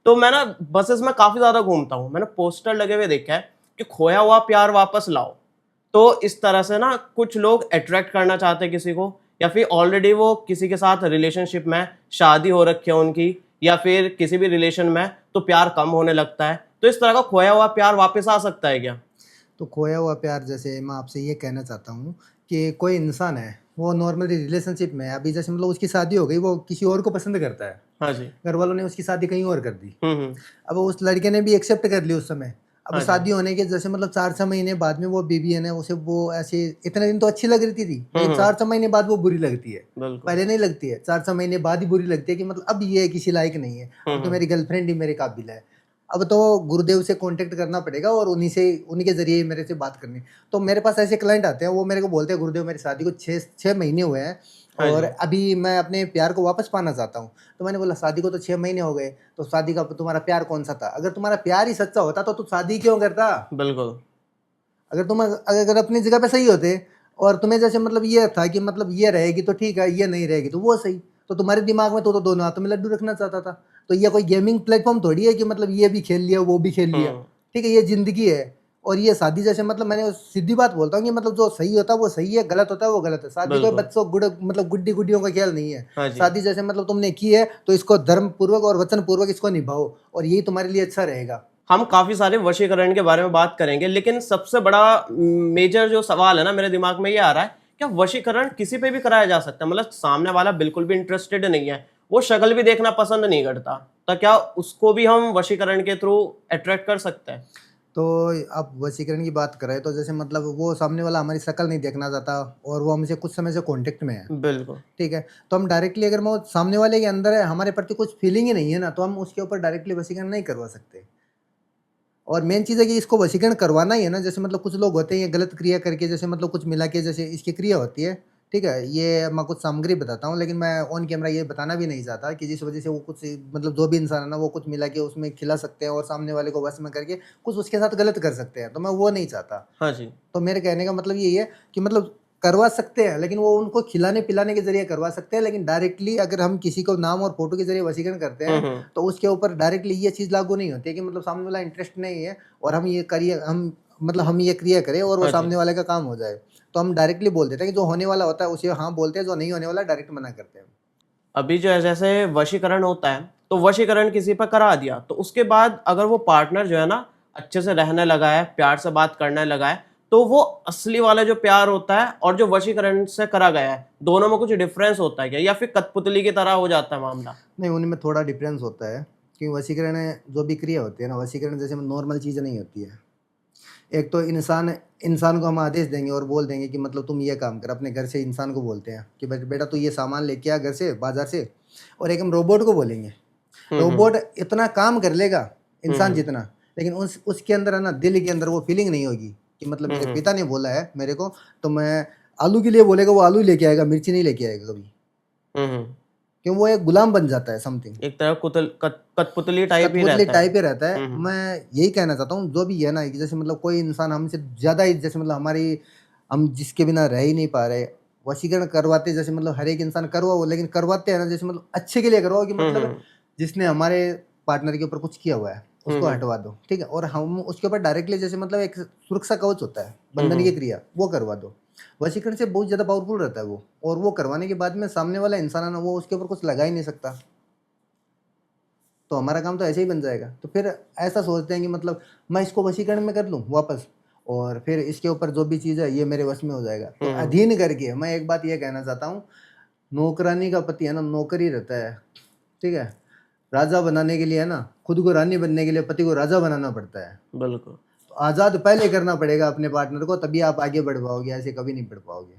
तो मैं ना बसेस में काफी ज्यादा घूमता हूँ, मैंने पोस्टर लगे हुए देखा है कि खोया हुआ प्यार वापस लाओ। तो इस तरह से ना कुछ लोग अट्रैक्ट करना चाहते हैं किसी को, या फिर ऑलरेडी वो किसी के साथ रिलेशनशिप में, शादी हो रखी है उनकी, या फिर किसी भी रिलेशन में, तो प्यार कम होने लगता है। तो इस तरह का खोया हुआ प्यार वापस आ सकता है क्या? तो खोया हुआ प्यार, जैसे मैं आपसे ये कहना चाहता हूँ कि कोई इंसान है, वो नॉर्मली रिलेशनशिप में है, अभी जैसे मतलब उसकी शादी हो गई, वो किसी और को पसंद करता है, हाँ जी। घर वालों ने उसकी शादी कहीं और कर दी। हम्म। अब उस लड़के ने भी एक्सेप्ट कर ली उस समय। अब हाँ जी। शादी होने के जैसे मतलब 4-6 महीने बाद में वो बीबी है ना, उसे वो ऐसे इतने दिन तो अच्छी लग रही थी, लेकिन हम्म। 4-6 महीने बाद वो बुरी लगती है। बिल्कुल। पहले नहीं लगती है, 4-6 महीने बाद ही बुरी लगती है कि मतलब अब ये किसी लायक नहीं है, अब तो हम्म। मेरी गर्लफ्रेंड ही मेरे काबिल है। अब तो गुरुदेव से कांटेक्ट करना पड़ेगा और उन्हीं के जरिए मेरे से बात करनी। तो मेरे पास ऐसे क्लाइंट आते हैं, वो मेरे को बोलते हैं गुरुदेव मेरी शादी को 6 महीने हुए हैं हाँ और जी। अभी मैं अपने प्यार को वापस पाना चाहता हूँ। तो मैंने बोला शादी को तो 6 महीने हो गए, तो शादी का तुम्हारा प्यार कौन सा था? अगर तुम्हारा प्यार ही सच्चा होता तो तू शादी क्यों करता? बिल्कुल। अगर तुम अगर अपनी जगह पे सही होते और तुम्हें जैसे मतलब ये था कि मतलब ये रहेगी तो ठीक है, ये नहीं रहेगी तो वो सही, तो तुम्हारे दिमाग में तो दोनों हाथों में लड्डू रखना चाहता था। तो ये कोई गेमिंग प्लेटफॉर्म थोड़ी है कि मतलब ये भी खेल लिया वो भी खेल लिया। हम्म। ठीक है, ये जिंदगी है। और ये शादी जैसे मतलब मैंने सीधी बात बोलता हूँ कि मतलब जो सही होता है वो सही है, गलत होता है वो गलत है। शादी कोई बिल्कुल। बच्चों मतलब गुड्डी गुड्डियों का खेल नहीं है। हाँ जी। शादी जैसे मतलब तुमने की है तो इसको धर्म पूर्वक और वचन पूर्वक इसको निभाओ, और यही तुम्हारे लिए अच्छा रहेगा। हम काफी सारे वशीकरण के बारे में बात करेंगे, लेकिन सबसे बड़ा मेजर जो सवाल है ना मेरे दिमाग में ये आ रहा है, क्या वशीकरण किसी पे भी कराया जा सकता है? मतलब सामने वाला बिल्कुल भी इंटरेस्टेड नहीं है, वो शक्ल भी देखना पसंद नहीं करता, तो क्या उसको भी हम वशीकरण के थ्रू अट्रैक्ट कर सकते हैं? तो आप वशीकरण की बात कर रहे हैं, तो जैसे मतलब वो सामने वाला हमारी शक्ल नहीं देखना चाहता और वो हमसे कुछ समय से कांटेक्ट में है। बिल्कुल। ठीक है, तो हम डायरेक्टली अगर वो सामने वाले के अंदर है, हमारे प्रति कुछ फीलिंग ही नहीं है ना, तो हम उसके ऊपर डायरेक्टली वशीकरण नहीं करवा सकते। और मेन चीज़ है कि इसको वशीकरण करवाना ही है ना। जैसे मतलब कुछ लोग होते हैं ये गलत क्रिया करके, जैसे मतलब कुछ मिला के जैसे इसकी क्रिया होती है। ठीक है, ये मैं कुछ सामग्री बताता हूँ, लेकिन मैं ऑन कैमरा ये बताना भी नहीं चाहता कि जिस वजह से वो कुछ मतलब जो भी इंसान है ना, वो कुछ मिला के उसमें खिला सकते हैं और सामने वाले को वश में करके कुछ उसके साथ गलत कर सकते हैं, तो मैं वो नहीं चाहता। हाँ जी। तो मेरे कहने का मतलब यही है कि मतलब करवा सकते हैं, लेकिन वो उनको खिलाने-पिलाने के ज़रिए करवा सकते हैं, लेकिन डायरेक्टली अगर हम किसी को नाम और फ़ोटो के ज़रिए वशीकरण करते हैं, हम्म। तो उसके ऊपर डायरेक्टली ये चीज़ लागू नहीं होती है कि मतलब सामने वाला इंटरेस्ट नहीं है और हम ये क्रिया करें और वो हाँ जी। सामने वाले का काम हो जाए। तो हम डायरेक्टली बोल देते हैं कि जो होने वाला होता है उसे हाँ बोलते हैं, जो नहीं होने वाला डायरेक्ट मना करते हैं। अभी जो है जैसे वशीकरण होता है, तो वशीकरण किसी पर करा दिया, तो उसके बाद अगर वो पार्टनर जो है ना अच्छे से रहने लगा है, प्यार से बात करने लगा है, तो वो असली वाला जो प्यार होता है और जो वशीकरण से करा गया है, दोनों में कुछ डिफरेंस होता है क्या, या फिर कठपुतली की तरह हो जाता है मामला? नहीं, उनमें थोड़ा डिफरेंस होता है कि वशीकरण जो भी क्रिया होती है ना, वशीकरण जैसे नॉर्मल चीज़ें नहीं होती है। एक तो इंसान इंसान को हम आदेश देंगे और बोल देंगे कि मतलब तुम ये काम कर, अपने घर से इंसान को बोलते हैं कि बेटा तू ये सामान लेके आ घर से, बाजार से। और एक हम रोबोट को बोलेंगे, हम्म। रोबोट इतना काम कर लेगा इंसान हम्म। जितना, लेकिन उसके अंदर है ना, दिल के अंदर वो फीलिंग नहीं होगी कि मतलब मेरे हम्म। पिता ने बोला है मेरे को, तो मैं आलू के लिए बोलेगा, वो आलू लेके आएगा, मिर्ची नहीं लेके आएगा कभी। हम्म। क्यों? वो एक गुलाम बन जाता है समथिंग। एक तरह कठपुतली टाइप ही कठपुतली रहता है। टाइप ही रहता है। हम्म। मैं यही कहना चाहता हूँ, जो भी है ना, कि जैसे मतलब कोई इंसान हमसे ज़्यादा ही जैसे मतलब हम जिसके बिना रह ही नहीं पा रहे, वशीकरण करवाते जैसे मतलब हर एक इंसान करवाओ, लेकिन करवाते हैं ना जैसे मतलब अच्छे के लिए करवाओ कि मतलब हम्म। जिसने हमारे पार्टनर के ऊपर कुछ किया हुआ है उसको हम्म। हटवा दो। ठीक है, और हम उसके ऊपर डायरेक्टली जैसे मतलब एक सुरक्षा कवच होता है, बंधन की हम्म। क्रिया, वो करवा दो। वशीकरण से बहुत ज़्यादा पावरफुल रहता है वो, और वो करवाने के बाद में सामने वाला इंसान है ना, वो उसके ऊपर कुछ लगा ही नहीं सकता। तो हमारा काम तो ऐसे ही बन जाएगा। तो फिर ऐसा सोचते हैं कि मतलब मैं इसको वशीकरण में कर लूँ वापस, और फिर इसके ऊपर जो भी चीज़ है ये मेरे वश में हो जाएगा। तो हम्म। अधीन करके मैं एक बात ये कहना चाहता हूँ, नौकरानी का पति है ना नौकर ही रहता है। ठीक है, राजा बनाने के लिए है ना, खुद को रानी बनने के लिए पति को राजा बनाना पड़ता है। बिल्कुल। तो आज़ाद पहले करना पड़ेगा अपने पार्टनर को, तभी आप आगे बढ़ पाओगे, ऐसे कभी नहीं बढ़ पाओगे।